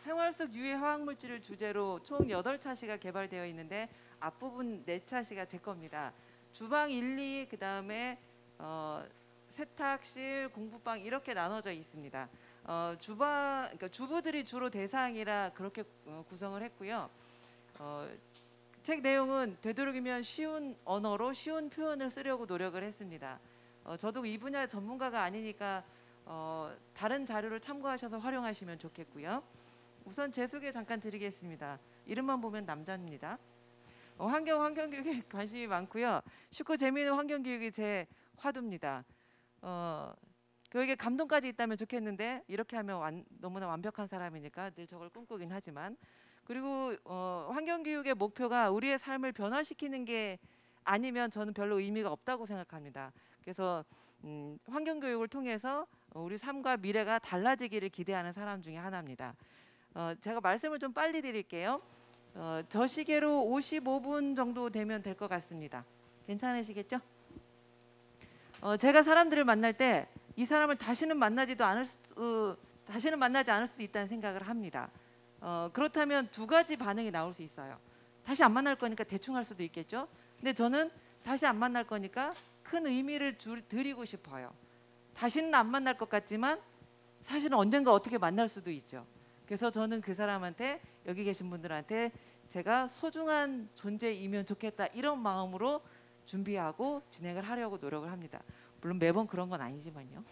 생활 속 유해 화학물질을 주제로 총 8차시가 개발되어 있는데 앞부분 4차시가 제 겁니다. 주방 1, 2, 그다음에 세탁실, 공부방 이렇게 나눠져 있습니다. 그러니까 주부들이 주로 대상이라 그렇게 구성을 했고요. 책 내용은 되도록이면 쉬운 언어로 쉬운 표현을 쓰려고 노력을 했습니다. 저도 이 분야 전문가가 아니니까 다른 자료를 참고하셔서 활용하시면 좋겠고요. 우선 제 소개 잠깐 드리겠습니다. 이름만 보면 남자입니다. 환경교육에 관심이 많고요. 쉽고 재미있는 환경교육이 제 화두입니다. 교육에 감동까지 있다면 좋겠는데 이렇게 하면 너무나 완벽한 사람이니까 늘 저걸 꿈꾸긴 하지만, 그리고 환경교육의 목표가 우리의 삶을 변화시키는 게 아니면 저는 별로 의미가 없다고 생각합니다. 그래서 환경교육을 통해서 우리 삶과 미래가 달라지기를 기대하는 사람 중에 하나입니다. 제가 말씀을 좀 빨리 드릴게요. 저 시계로 55분 정도 되면 될 것 같습니다. 괜찮으시겠죠? 제가 사람들을 만날 때 이 사람을 다시는 만나지 않을 수 있다는 생각을 합니다. 그렇다면 두 가지 반응이 나올 수 있어요. 다시 안 만날 거니까 대충 할 수도 있겠죠. 근데 저는 다시 안 만날 거니까 큰 의미를 드리고 싶어요. 다시는 안 만날 것 같지만 사실은 언젠가 어떻게 만날 수도 있죠. 그래서 저는 그 사람한테, 여기 계신 분들한테 제가 소중한 존재이면 좋겠다 이런 마음으로 준비하고 진행을 하려고 노력을 합니다. 물론 매번 그런 건 아니지만요.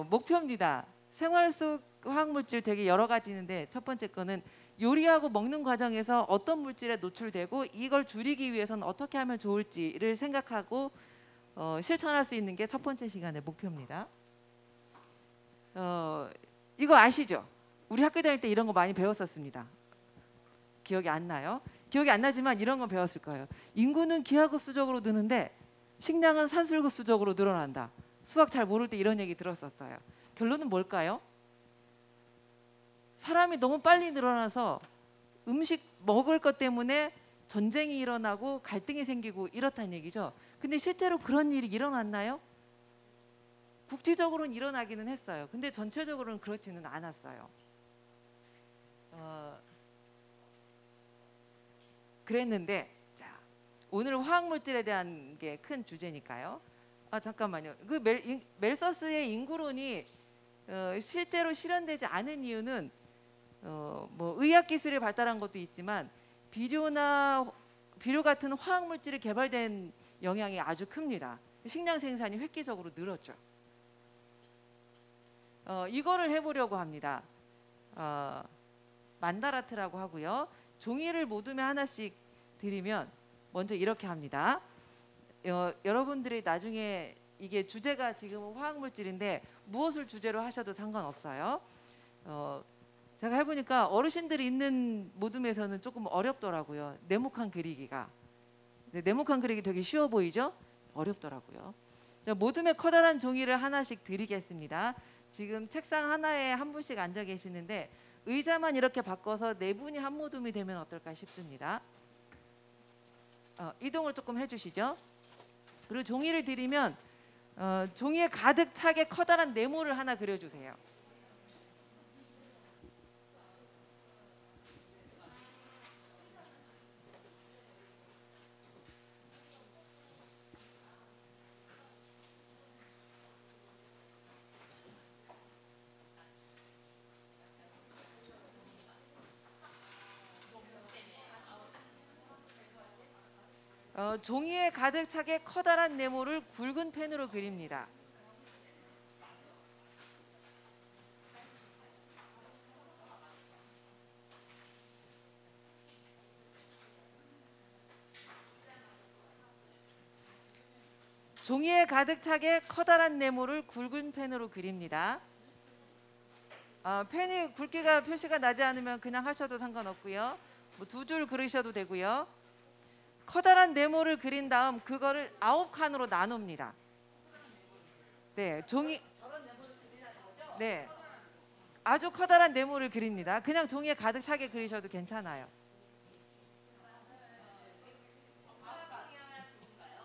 목표입니다. 생활 속 화학물질 되게 여러 가지 있는데 첫 번째 거는 요리하고 먹는 과정에서 어떤 물질에 노출되고 이걸 줄이기 위해서는 어떻게 하면 좋을지를 생각하고 실천할 수 있는 게 첫 번째 시간의 목표입니다. 이거 아시죠? 우리 학교 다닐 때 이런 거 많이 배웠었습니다. 기억이 안 나요? 기억이 안 나지만 이런 건 배웠을 거예요. 인구는 기하급수적으로 느는데 식량은 산술급수적으로 늘어난다. 수학 잘 모를 때 이런 얘기 들었었어요. 결론은 뭘까요? 사람이 너무 빨리 늘어나서 음식 먹을 것 때문에 전쟁이 일어나고 갈등이 생기고 이렇다는 얘기죠. 근데 실제로 그런 일이 일어났나요? 국지적으로는 일어나기는 했어요. 근데 전체적으로는 그렇지는 않았어요. 그랬는데, 자, 오늘 화학물질에 대한 게 큰 주제니까요. 잠깐만요. 그 멜서스의 인구론이 실제로 실현되지 않은 이유는 뭐 의학 기술이 발달한 것도 있지만 비료 같은 화학물질이 개발된 영향이 아주 큽니다. 식량 생산이 획기적으로 늘었죠. 이거를 해보려고 합니다. 만다라트라고 하고요. 종이를 모둠에 하나씩 드리면 먼저 이렇게 합니다. 여러분들이 나중에 이게 주제가 지금은 화학물질인데 무엇을 주제로 하셔도 상관없어요. 제가 해보니까 어르신들이 있는 모둠에서는 조금 어렵더라고요. 네모칸 그리기가. 네모칸 그리기 되게 쉬워 보이죠? 어렵더라고요. 모둠에 커다란 종이를 하나씩 드리겠습니다. 지금 책상 하나에 한 분씩 앉아 계시는데 의자만 이렇게 바꿔서 네 분이 한 모둠이 되면 어떨까 싶습니다. 이동을 조금 해주시죠. 그리고 종이를 드리면 종이에 가득 차게 커다란 네모를 하나 그려주세요. 종이에 가득 차게 커다란 네모를 굵은 펜으로 그립니다. 종이에 가득 차게 커다란 네모를 굵은 펜으로 그립니다. 펜이 굵기가 표시가 나지 않으면 그냥 하셔도 상관없고요. 뭐 두 줄 그리셔도 되고요. 커다란 네모를 그린 다음 그거를 9칸으로 나눕니다. 네, 네, 아주 커다란 네모를 그립니다. 그냥 종이에 가득 차게 그리셔도 괜찮아요.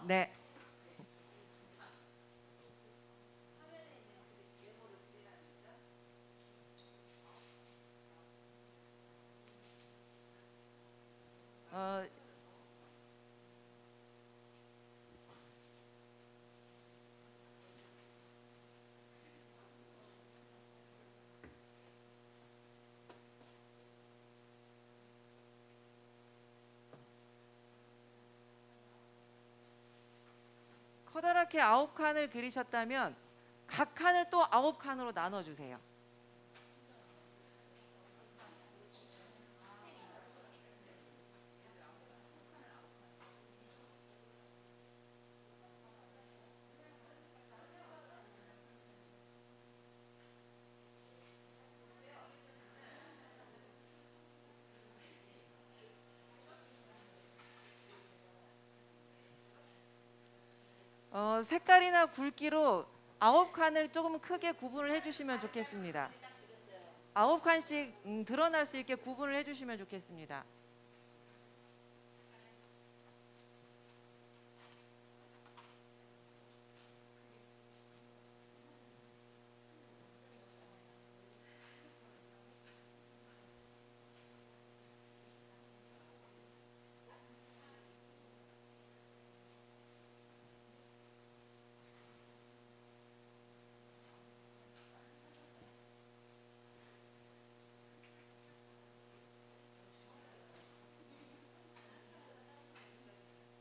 네. 이렇게 9칸을 그리셨다면 각 칸을 또 9칸으로 나눠주세요. 색깔이나 굵기로 9칸을 조금 크게 구분을 해주시면 좋겠습니다. 9칸씩 드러날 수 있게 구분을 해주시면 좋겠습니다.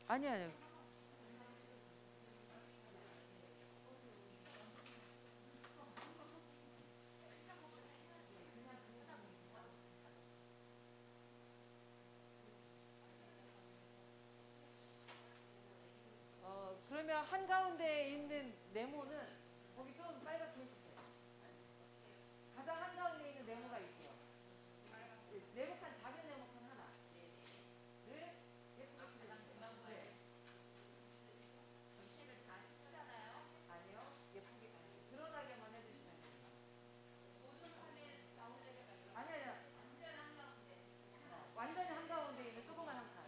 아니요. 그러면 한가운데에 있는 네모는 거기 좀 빨갛게 해주세요. 가장 한가운데에 있는 네모가 있죠. 네모칸, 작은 네모칸 하나를 예쁘게 칠해주세요. 네. 아니요. 예쁘게 드러나게만 해주시면 돼요. 아니요. 완전히 한가운데에 있는 조그만 한 칸.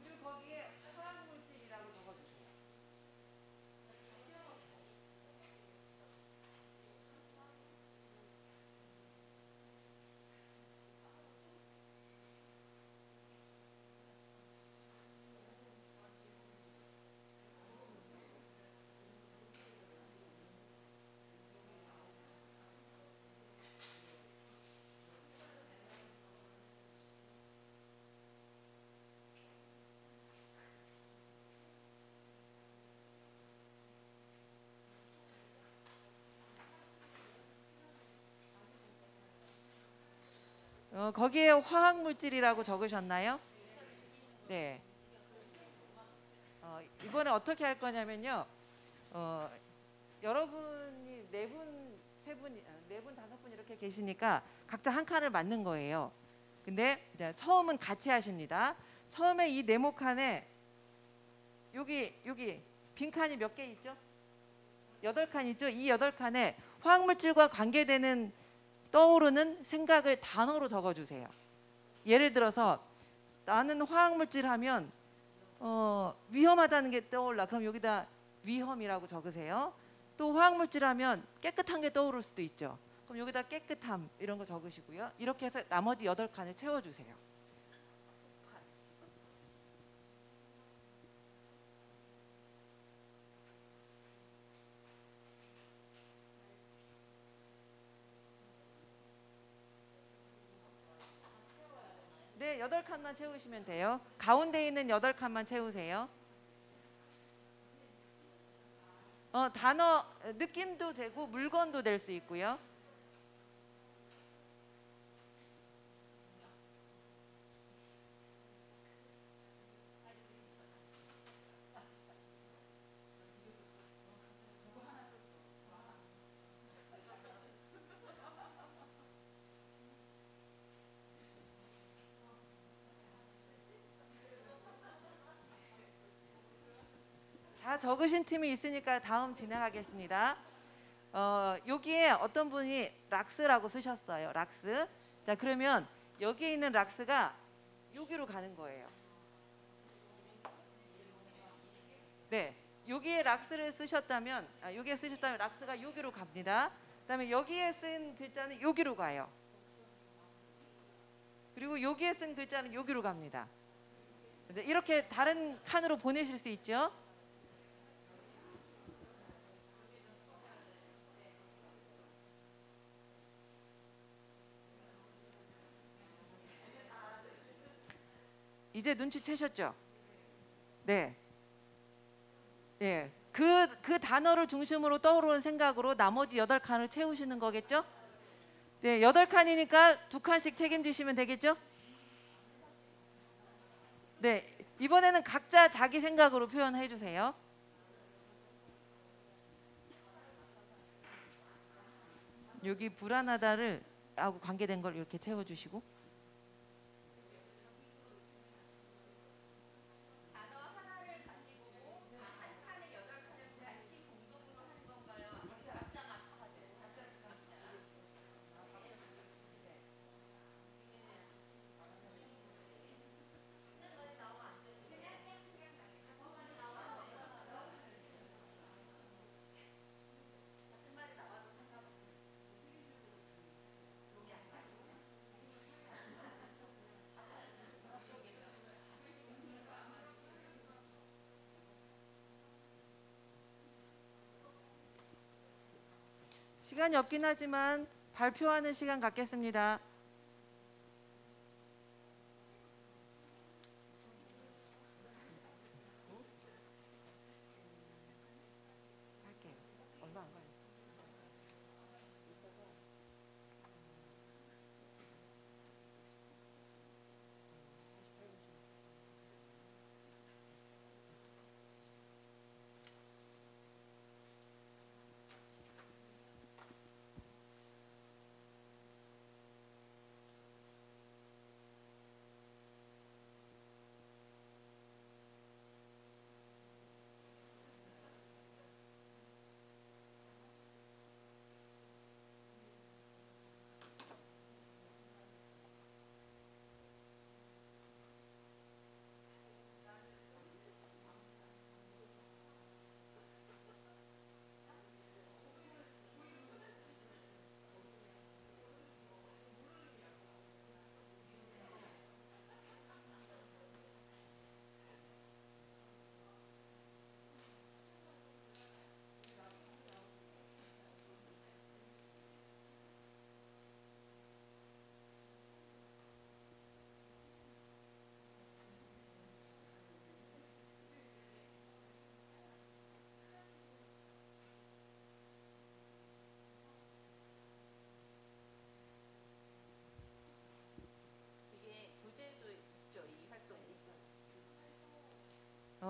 그리고 거기에 화학물질이라고 적어주세요. 거기에 화학물질이라고 적으셨나요? 네. 이번에 어떻게 할 거냐면요. 여러분이 네 분, 세 분, 네 분, 다섯 분 이렇게 계시니까 각자 한 칸을 맞는 거예요. 근데 이제 처음은 같이 하십니다. 처음에 이 네모칸에 여기 빈 칸이 몇 개 있죠? 8칸 있죠? 이 8칸에 화학물질과 관계되는 떠오르는 생각을 단어로 적어주세요. 예를 들어서 나는 화학물질 하면 위험하다는 게 떠올라. 그럼 여기다 위험이라고 적으세요. 또 화학물질 하면 깨끗한 게 떠오를 수도 있죠. 그럼 여기다 깨끗함 이런 거 적으시고요. 이렇게 해서 나머지 8칸을 채워주세요. 네, 8칸만 채우시면 돼요. 가운데 있는 8칸만 채우세요. 단어, 느낌도 되고 물건도 될 수 있고요. 다 적으신 팀이 있으니까 다음 진행하겠습니다. 여기에 어떤 분이 락스라고 쓰셨어요. 락스. 자, 그러면 여기에 있는 락스가 여기로 가는 거예요. 네, 여기에 락스를 쓰셨다면, 여기에 쓰셨다면 락스가 여기로 갑니다. 그다음에 여기에 쓴 글자는 여기로 가요. 그리고 여기에 쓴 글자는 여기로 갑니다. 이렇게 다른 칸으로 보내실 수 있죠. 이제 눈치채셨죠? 네. 네. 그 단어를 중심으로 떠오르는 생각으로 나머지 8칸을 채우시는 거겠죠? 네, 8칸이니까 2칸씩 책임지시면 되겠죠? 네, 이번에는 각자 자기 생각으로 표현해 주세요. 여기 불안하다를 하고 관계된 걸 이렇게 채워주시고. 시간이 없긴 하지만 발표하는 시간 갖겠습니다. 할게요. 얼마 안 가요.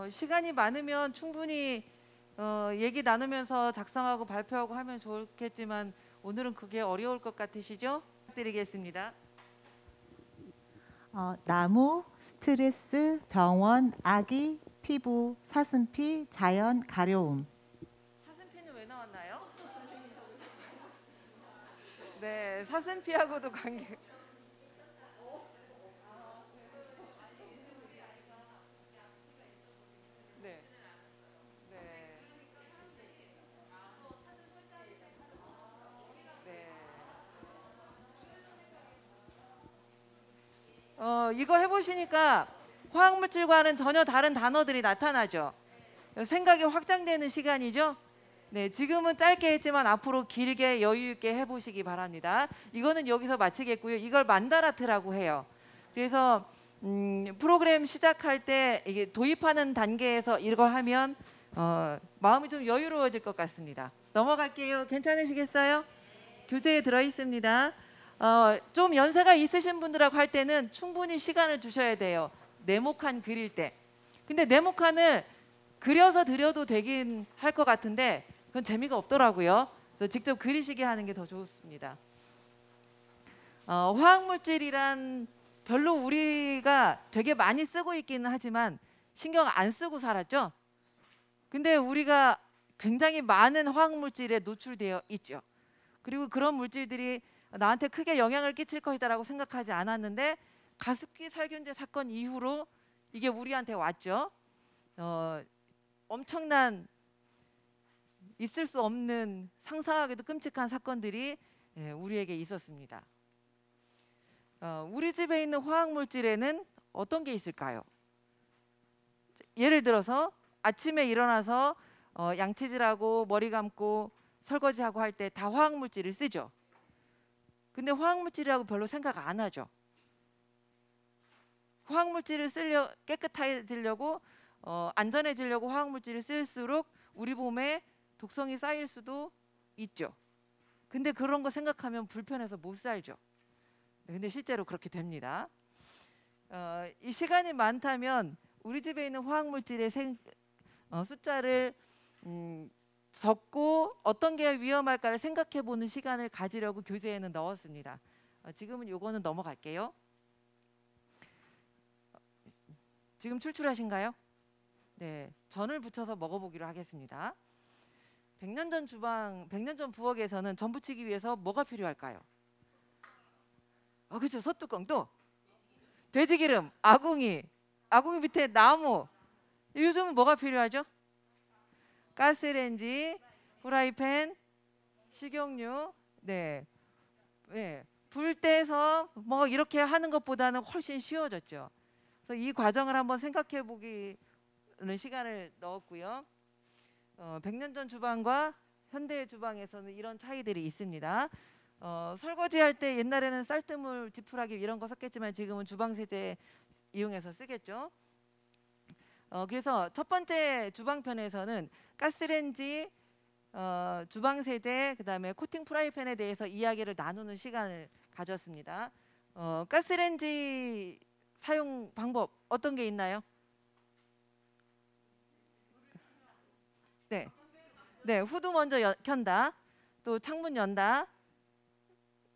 시간이 많으면 충분히 얘기 나누면서 작성하고 발표하고 하면 좋겠지만 오늘은 그게 어려울 것 같으시죠? 드리겠습니다. 나무, 스트레스, 병원, 아기, 피부, 사슴피, 자연, 가려움. 사슴피는 왜 나왔나요? 네, 사슴피하고도 관계. 네, 네, 네. 이거 해보시니까 화학물질과는 전혀 다른 단어들이 나타나죠. 생각이 확장되는 시간이죠. 네, 지금은 짧게 했지만 앞으로 길게 여유 있게 해보시기 바랍니다. 이거는 여기서 마치겠고요. 이걸 만다라트라고 해요. 그래서 프로그램 시작할 때 이게 도입하는 단계에서 이걸 하면 마음이 좀 여유로워질 것 같습니다. 넘어갈게요. 괜찮으시겠어요? 교재에 들어 있습니다. 좀 연세가 있으신 분들하고 할 때는 충분히 시간을 주셔야 돼요. 네모칸 그릴 때. 근데 네모칸을 그려서 드려도 되긴 할 것 같은데 그건 재미가 없더라고요. 그래서 직접 그리시게 하는 게 더 좋습니다. 화학물질이란 별로 우리가 되게 많이 쓰고 있기는 하지만 신경 안 쓰고 살았죠. 근데 우리가 굉장히 많은 화학물질에 노출되어 있죠. 그리고 그런 물질들이 나한테 크게 영향을 끼칠 것이다라고 생각하지 않았는데 가습기 살균제 사건 이후로 이게 우리한테 왔죠. 엄청난 있을 수 없는 상상하기도 끔찍한 사건들이 우리에게 있었습니다. 우리 집에 있는 화학물질에는 어떤 게 있을까요? 예를 들어서 아침에 일어나서 양치질하고 머리 감고 설거지하고 할 때 다 화학물질을 쓰죠. 근데 화학물질이라고 별로 생각 안 하죠. 화학물질을 깨끗해지려고 안전해지려고 화학물질을 쓸수록 우리 몸에 독성이 쌓일 수도 있죠. 근데 그런 거 생각하면 불편해서 못 살죠. 근데 실제로 그렇게 됩니다. 이 시간이 많다면 우리 집에 있는 화학물질의 숫자를 적고 어떤 게 위험할까를 생각해 보는 시간을 가지려고 교재에는 넣었습니다. 지금은 요거는 넘어갈게요. 지금 출출하신가요? 네, 전을 부쳐서 먹어보기로 하겠습니다. 100년 전 부엌에서는 전 부치기 위해서 뭐가 필요할까요? 그렇죠. 소뚜껑도, 돼지기름, 아궁이 밑에 나무. 요즘은 뭐가 필요하죠? 가스레인지, 프라이팬, 식용유. 네, 불 떼서 뭐 이렇게 하는 것보다는 훨씬 쉬워졌죠. 그래서 이 과정을 한번 생각해 보기는 시간을 넣었고요. 100년 전 주방과 현대의 주방에서는 이런 차이들이 있습니다. 설거지할 때 옛날에는 쌀뜨물, 지푸라기 이런 거 썼겠지만 지금은 주방세제 이용해서 쓰겠죠. 그래서 첫 번째 주방편에서는 가스레인지, 주방세제, 그다음에 코팅 프라이팬에 대해서 이야기를 나누는 시간을 가졌습니다. 가스레인지 사용 방법 어떤 게 있나요? 네, 후드 먼저 켠다. 또 창문 연다.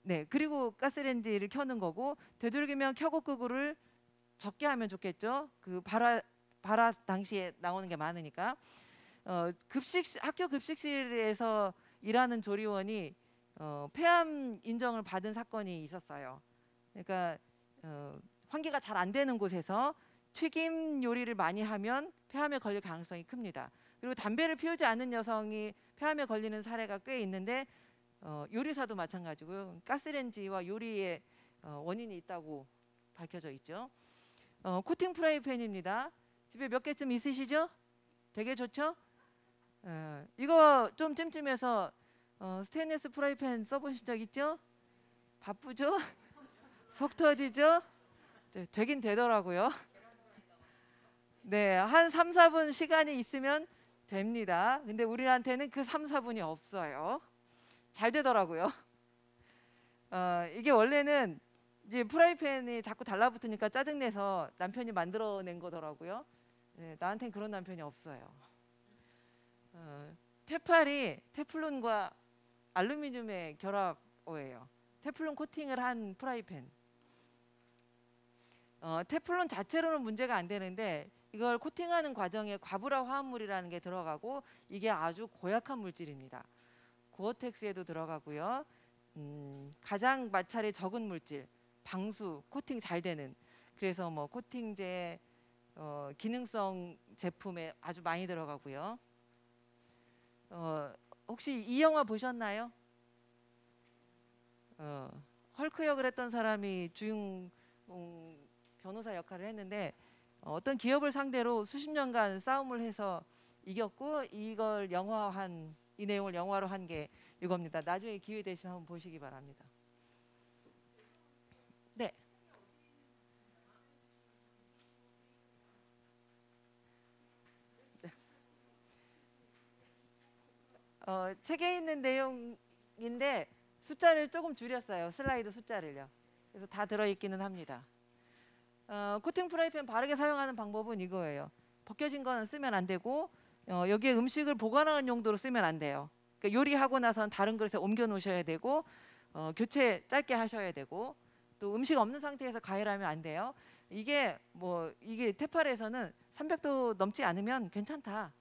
네, 그리고 가스레인지를 켜는 거고, 되도록이면 켜고 끄고를 적게 하면 좋겠죠. 그 발화 당시에 나오는 게 많으니까. 학교 급식실에서 일하는 조리원이 폐암 인정을 받은 사건이 있었어요. 그러니까 환기가 잘 안 되는 곳에서 튀김 요리를 많이 하면 폐암에 걸릴 가능성이 큽니다. 그리고 담배를 피우지 않는 여성이 폐암에 걸리는 사례가 꽤 있는데 요리사도 마찬가지고요. 가스레인지와 요리에 원인이 있다고 밝혀져 있죠. 코팅 프라이팬입니다. 집에 몇 개쯤 있으시죠? 되게 좋죠? 이거 좀 찜찜해서 스테인리스 프라이팬 써보신 적 있죠? 바쁘죠? 속 터지죠? 되긴 되더라고요. 네, 한 3, 4분 시간이 있으면 됩니다. 근데 우리한테는 그 3, 4분이 없어요. 잘 되더라고요. 이게 원래는 이제 프라이팬이 자꾸 달라붙으니까 짜증내서 남편이 만들어낸 거더라고요. 네, 나한테는 그런 남편이 없어요. 테팔이 테플론과 알루미늄의 결합어예요. 테플론 코팅을 한 프라이팬. 테플론 자체로는 문제가 안 되는데 이걸 코팅하는 과정에 과불화 화합물이라는 게 들어가고 이게 아주 고약한 물질입니다. 고어텍스에도 들어가고요. 가장 마찰이 적은 물질, 방수, 코팅 잘 되는. 그래서 뭐 코팅제, 기능성 제품에 아주 많이 들어가고요. 혹시 이 영화 보셨나요? 헐크 역을 했던 사람이 주인공 변호사 역할을 했는데 어떤 기업을 상대로 수십 년간 싸움을 해서 이겼고 이걸 영화한 이 내용을 영화로 한 게 이겁니다. 나중에 기회 되시면 한번 보시기 바랍니다. 네. 책에 있는 내용인데 숫자를 조금 줄였어요. 슬라이드 숫자를요. 그래서 다 들어있기는 합니다. 코팅 프라이팬 바르게 사용하는 방법은 이거예요. 벗겨진 거는 쓰면 안 되고 여기에 음식을 보관하는 용도로 쓰면 안 돼요. 그러니까 요리하고 나서는 다른 그릇에 옮겨 놓으셔야 되고 교체 짧게 하셔야 되고 또 음식 없는 상태에서 가열하면 안 돼요. 이게 테팔에서는 300도 넘지 않으면 괜찮다.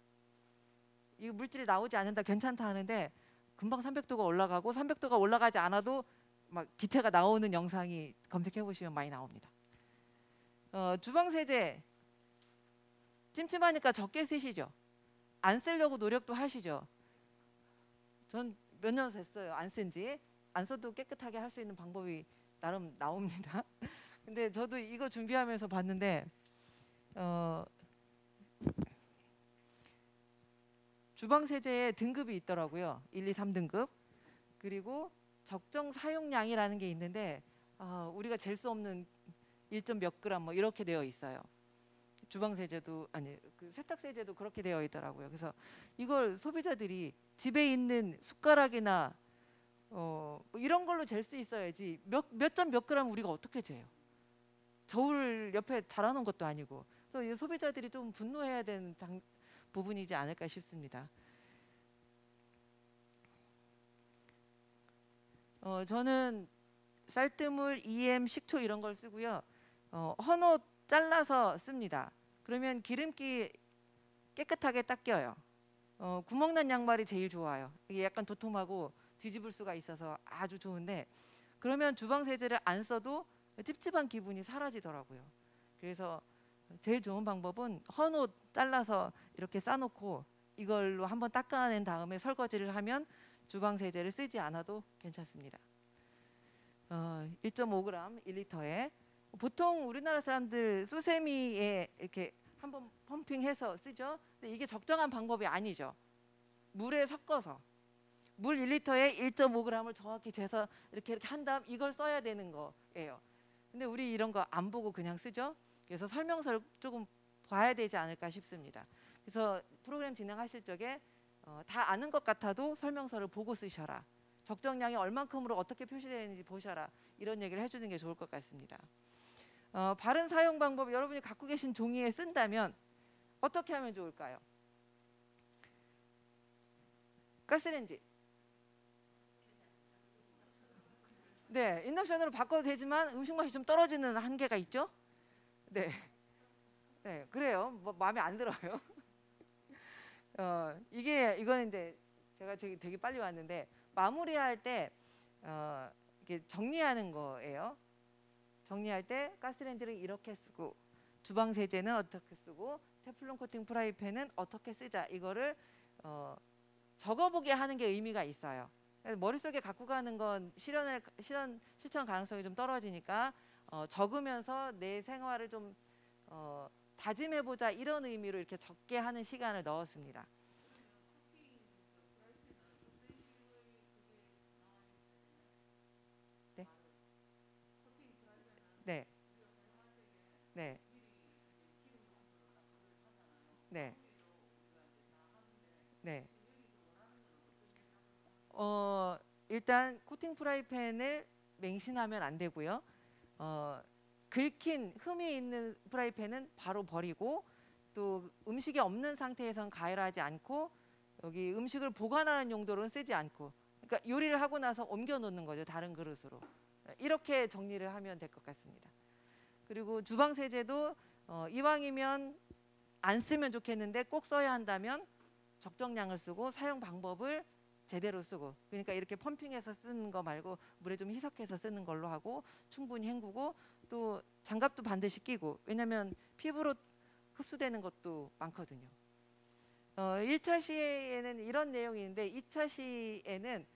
이 물질이 나오지 않는다 괜찮다 하는데 금방 300도가 올라가고 300도가 올라가지 않아도 막 기체가 나오는 영상이 검색해 보시면 많이 나옵니다. 주방 세제 찜찜하니까 적게 쓰시죠. 안 쓰려고 노력도 하시죠. 전 몇 년 됐어요. 안 쓴지. 안 써도 깨끗하게 할 수 있는 방법이 나름 나옵니다. 근데 저도 이거 준비하면서 봤는데 주방 세제에 등급이 있더라고요. 1, 2, 3등급. 그리고 적정 사용량이라는 게 있는데 우리가 잴 수 없는 1점 몇 그램 뭐 이렇게 되어 있어요. 주방 세제도 아니 그 세탁 세제도 그렇게 되어 있더라고요. 그래서 이걸 소비자들이 집에 있는 숟가락이나 뭐 이런 걸로 잴 수 있어야지 몇 점 몇 그램 우리가 어떻게 재요? 저울 옆에 달아놓은 것도 아니고. 그래서 이 소비자들이 좀 분노해야 되는 부분이지 않을까 싶습니다. 저는 쌀뜨물, EM, 식초 이런 걸 쓰고요. 헌옷 잘라서 씁니다. 그러면 기름기 깨끗하게 닦여요. 구멍난 양말이 제일 좋아요. 이게 약간 도톰하고 뒤집을 수가 있어서 아주 좋은데, 그러면 주방 세제를 안 써도 찝찝한 기분이 사라지더라고요. 그래서 제일 좋은 방법은 헌옷 잘라서 이렇게 싸놓고 이걸로 한번 닦아낸 다음에 설거지를 하면 주방 세제를 쓰지 않아도 괜찮습니다. 1.5g 1리터에 보통 우리나라 사람들 수세미에 이렇게 한번 펌핑해서 쓰죠. 근데 이게 적정한 방법이 아니죠. 물에 섞어서 물 1리터에 1.5g을 정확히 재서 이렇게 한 다음 이걸 써야 되는 거예요. 근데 우리 이런 거 안 보고 그냥 쓰죠. 그래서 설명서를 조금 봐야 되지 않을까 싶습니다. 그래서 프로그램 진행하실 적에 다 아는 것 같아도 설명서를 보고 쓰셔라. 적정량이 얼만큼으로 어떻게 표시되어 있는지 보셔라. 이런 얘기를 해주는 게 좋을 것 같습니다. 바른 사용 방법, 여러분이 갖고 계신 종이에 쓴다면 어떻게 하면 좋을까요? 가스레인지. 네, 인덕션으로 바꿔도 되지만 음식 맛이 좀 떨어지는 한계가 있죠. 네, 네, 그래요. 뭐 마음에 안 들어요. 이거는 이제 제가 되게 빨리 왔는데 마무리할 때 이렇게 정리하는 거예요. 정리할 때 가스레인지를 이렇게 쓰고 주방 세제는 어떻게 쓰고 테플론 코팅 프라이팬은 어떻게 쓰자, 이거를 적어보게 하는 게 의미가 있어요. 머릿속에 갖고 가는 건 실천 가능성이 좀 떨어지니까 적으면서 내 생활을 좀 다짐해보자, 이런 의미로 이렇게 적게 하는 시간을 넣었습니다. 네. 네. 네. 네. 네. 일단 코팅 프라이팬을 맹신하면 안 되고요. 긁힌 흠이 있는 프라이팬은 바로 버리고, 또 음식이 없는 상태에선 가열하지 않고 여기 음식을 보관하는 용도로는 쓰지 않고, 그러니까 요리를 하고 나서 옮겨 놓는 거죠, 다른 그릇으로. 이렇게 정리를 하면 될 것 같습니다. 그리고 주방 세제도 이왕이면 안 쓰면 좋겠는데 꼭 써야 한다면 적정량을 쓰고 사용 방법을 제대로 쓰고, 그러니까 이렇게 펌핑해서 쓰는 거 말고 물에 좀 희석해서 쓰는 걸로 하고, 충분히 헹구고, 또 장갑도 반드시 끼고, 왜냐하면 피부로 흡수되는 것도 많거든요. 1차 시에는 이런 내용이 있는데 2차 시에는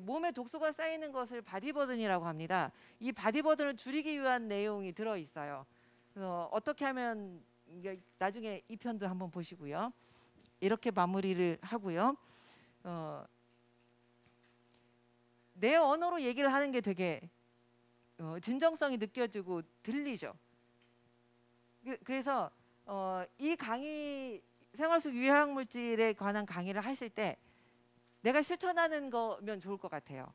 몸에 독소가 쌓이는 것을 바디버든이라고 합니다. 이 바디버든을 줄이기 위한 내용이 들어있어요. 그래서 어떻게 하면, 나중에 이 편도 한번 보시고요. 이렇게 마무리를 하고요. 내 언어로 얘기를 하는 게 되게 진정성이 느껴지고 들리죠. 그래서 이 강의, 생활 속 유해화학 물질에 관한 강의를 하실 때 내가 실천하는 거면 좋을 것 같아요.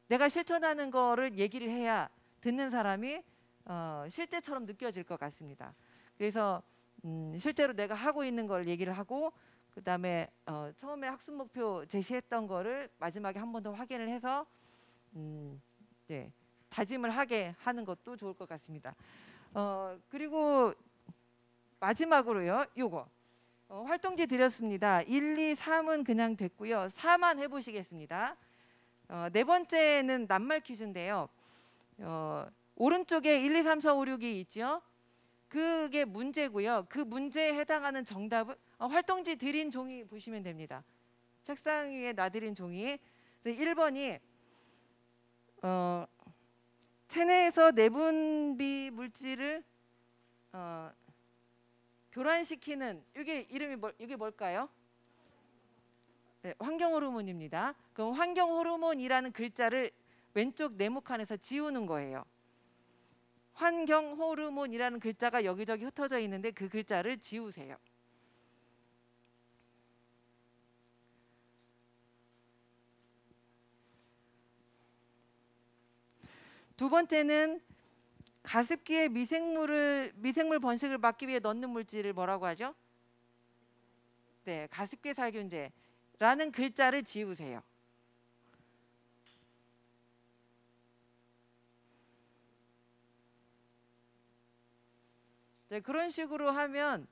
내가 실천하는 거를 얘기를 해야 듣는 사람이 실제처럼 느껴질 것 같습니다. 그래서 실제로 내가 하고 있는 걸 얘기를 하고, 그다음에 처음에 학습 목표 제시했던 거를 마지막에 한 번 더 확인을 해서 네, 다짐을 하게 하는 것도 좋을 것 같습니다. 그리고 마지막으로요, 요거 활동지 드렸습니다. 1, 2, 3은 그냥 됐고요. 4만 해보시겠습니다. 네 번째는 낱말 퀴즈인데요. 오른쪽에 1, 2, 3, 4, 5, 6이 있죠. 그게 문제고요. 그 문제에 해당하는 정답은 활동지 드린 종이 보시면 됩니다. 책상 위에 놔드린 종이. 1번이 체내에서 내분비 물질을 교란시키는, 이게 뭘까요? 네, 환경 호르몬입니다. 그럼 환경 호르몬이라는 글자를 왼쪽 네모칸에서 지우는 거예요. 환경 호르몬이라는 글자가 여기저기 흩어져 있는데 그 글자를 지우세요. 두 번째는 가습기에 미생물 번식을 막기 위해 넣는 물질을 뭐라고 하죠? 네, 가습기 살균제라는 글자를 지우세요. 네, 그런 식으로 하면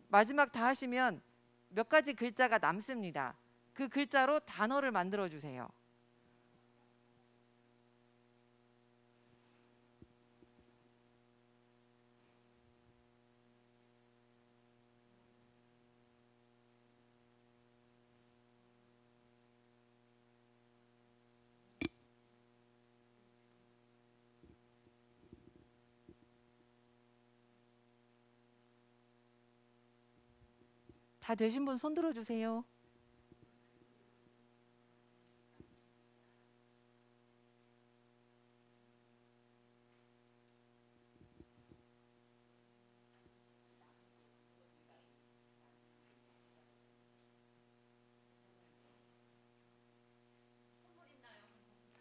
마지막 다 하시면 몇 가지 글자가 남습니다. 그 글자로 단어를 만들어 주세요. 다 되신 분 손 들어주세요.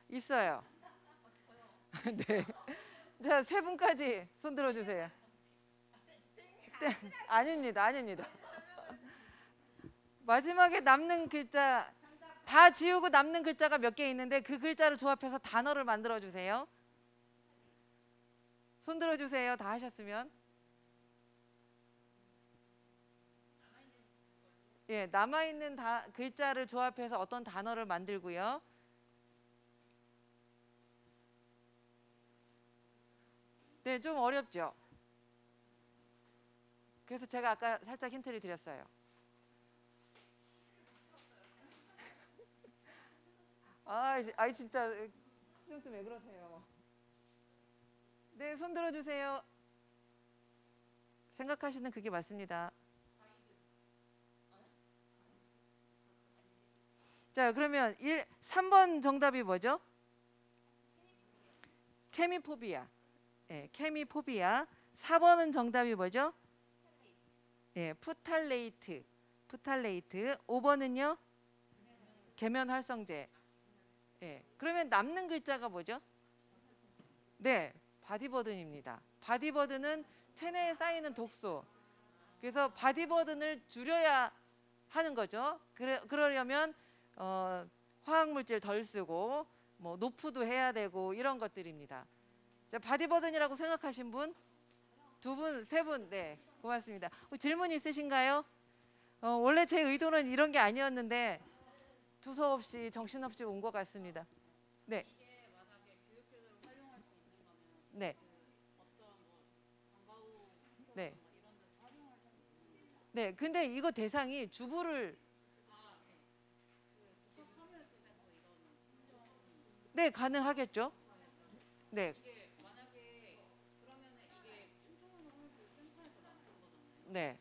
있어요. 네. 자, 세 분까지 손 들어주세요. 네, 아닙니다, 아닙니다. 마지막에 남는 글자 다 지우고 남는 글자가 몇 개 있는데 그 글자를 조합해서 단어를 만들어 주세요. 손 들어주세요. 다 하셨으면. 예, 남아있는 글자를 조합해서 어떤 단어를 만들고요. 네, 좀 어렵죠. 그래서 제가 아까 살짝 힌트를 드렸어요. 진짜 신경 왜 그러세요? 네, 손 들어주세요. 생각하시는 그게 맞습니다. 자, 그러면 3번 정답이 뭐죠? 케미포비아. 네, 케미포비아. 4번은 정답이 뭐죠? 네, 푸탈레이트. 5번은요? 계면활성제. 네, 그러면 남는 글자가 뭐죠? 네, 바디버든입니다. 바디버든은 체내에 쌓이는 독소. 그래서 바디버든을 줄여야 하는 거죠. 그러려면 화학물질 덜 쓰고 뭐 노프도 해야 되고 이런 것들입니다. 자, 바디버든이라고 생각하신 분? 두 분, 세 분. 네, 고맙습니다. 질문 있으신가요? 원래 제 의도는 이런 게 아니었는데 두서없이 정신없이 온 것 같습니다. 네. 네. 네. 네, 근데 이거 대상이 주부를 네, 가능하겠죠. 네. 네.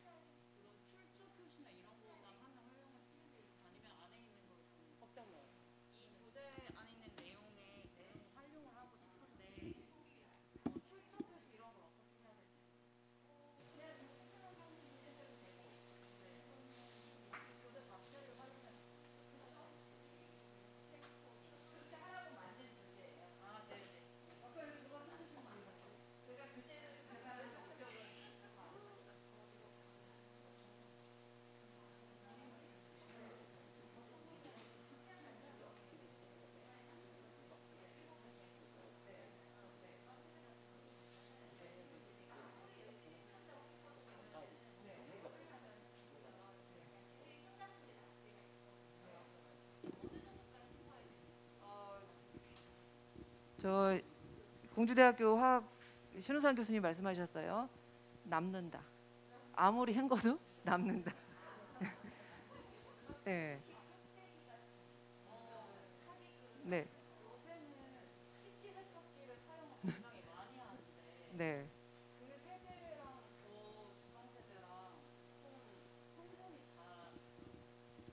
저 공주대학교 화학 신우상 교수님 말씀하셨어요. 남는다. 아무리 헹궈도 남는다. 네. 네. 네.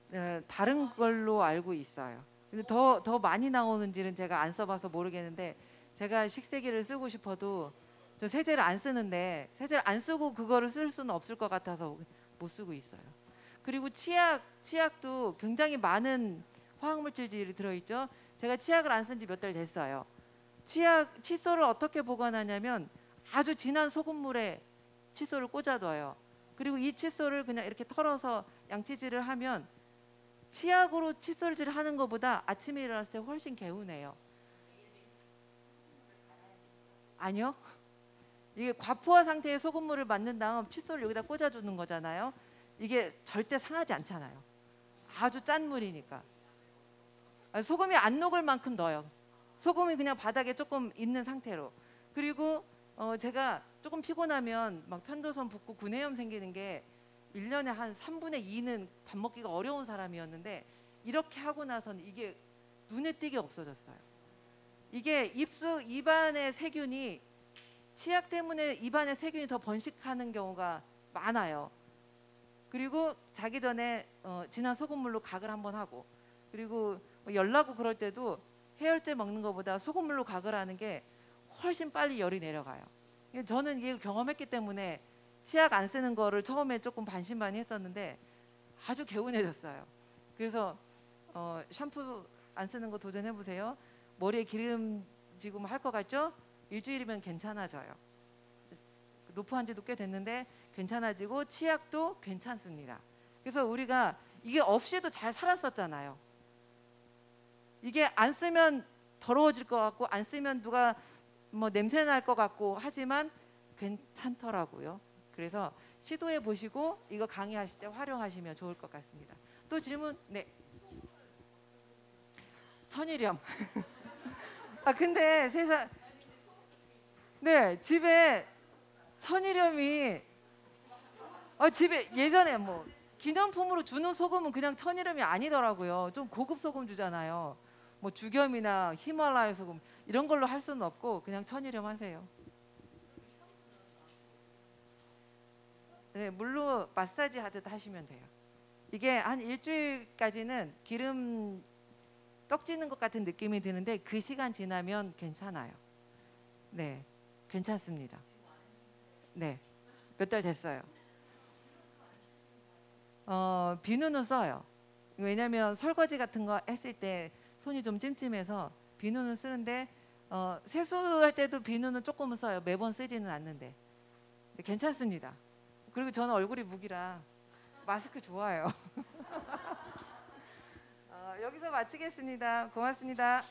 네, 다른 걸로 알고 있어요. 근데 더 많이 나오는지는 제가 안 써봐서 모르겠는데 제가 식세기를 쓰고 싶어도 저 세제를 안 쓰는데 세제를 안 쓰고 그거를 쓸 수는 없을 것 같아서 못 쓰고 있어요. 그리고 치약도 굉장히 많은 화학물질들이 들어있죠. 제가 치약을 안 쓴 지 몇 달 됐어요. 칫솔을 어떻게 보관하냐면 아주 진한 소금물에 칫솔을 꽂아둬요. 그리고 이 칫솔을 그냥 이렇게 털어서 양치질을 하면 치약으로 칫솔질 하는 것보다 아침에 일어났을 때 훨씬 개운해요. 아니요. 이게 과포화 상태의 소금물을 만든 다음 칫솔을 여기다 꽂아주는 거잖아요. 이게 절대 상하지 않잖아요. 아주 짠 물이니까. 소금이 안 녹을 만큼 넣어요. 소금이 그냥 바닥에 조금 있는 상태로. 그리고 제가 조금 피곤하면 막 편도선 붓고 구내염 생기는 게 1년에 한 3분의 2는 밥 먹기가 어려운 사람이었는데 이렇게 하고 나서는 이게 눈에 띄게 없어졌어요. 이게 입안의 세균이 치약 때문에 입안의 세균이 더 번식하는 경우가 많아요. 그리고 자기 전에 진한 소금물로 각을 한번 하고, 그리고 열나고 그럴 때도 해열제 먹는 것보다 소금물로 각을 하는 게 훨씬 빨리 열이 내려가요. 저는 이걸 경험했기 때문에 치약 안 쓰는 거를 처음에 조금 반신반의했었는데 아주 개운해졌어요. 그래서 샴푸 안 쓰는 거 도전해 보세요. 머리에 기름지고 할 것 같죠? 일주일이면 괜찮아져요. 노프한 지도 꽤 됐는데 괜찮아지고 치약도 괜찮습니다. 그래서 우리가 이게 없이도 잘 살았었잖아요. 이게 안 쓰면 더러워질 것 같고 안 쓰면 누가 뭐 냄새 날 것 같고 하지만 괜찮더라고요. 그래서 시도해 보시고 이거 강의하실 때 활용하시면 좋을 것 같습니다. 또 질문? 네. 천일염. 아 근데 세상 네 집에 천일염이 집에 예전에 뭐 기념품으로 주는 소금은 그냥 천일염이 아니더라고요. 좀 고급 소금 주잖아요. 뭐 주겸이나 히말라야 소금 이런 걸로 할 수는 없고 그냥 천일염 하세요. 네, 물로 마사지 하듯 하시면 돼요. 이게 한 일주일까지는 기름 떡지는 것 같은 느낌이 드는데 그 시간 지나면 괜찮아요. 네, 괜찮습니다. 네, 몇 달 됐어요. 비누는 써요. 왜냐하면 설거지 같은 거 했을 때 손이 좀 찜찜해서 비누는 쓰는데 세수할 때도 비누는 조금은 써요. 매번 쓰지는 않는데 괜찮습니다. 그리고 저는 얼굴이 무기라 마스크 좋아해요. 여기서 마치겠습니다. 고맙습니다.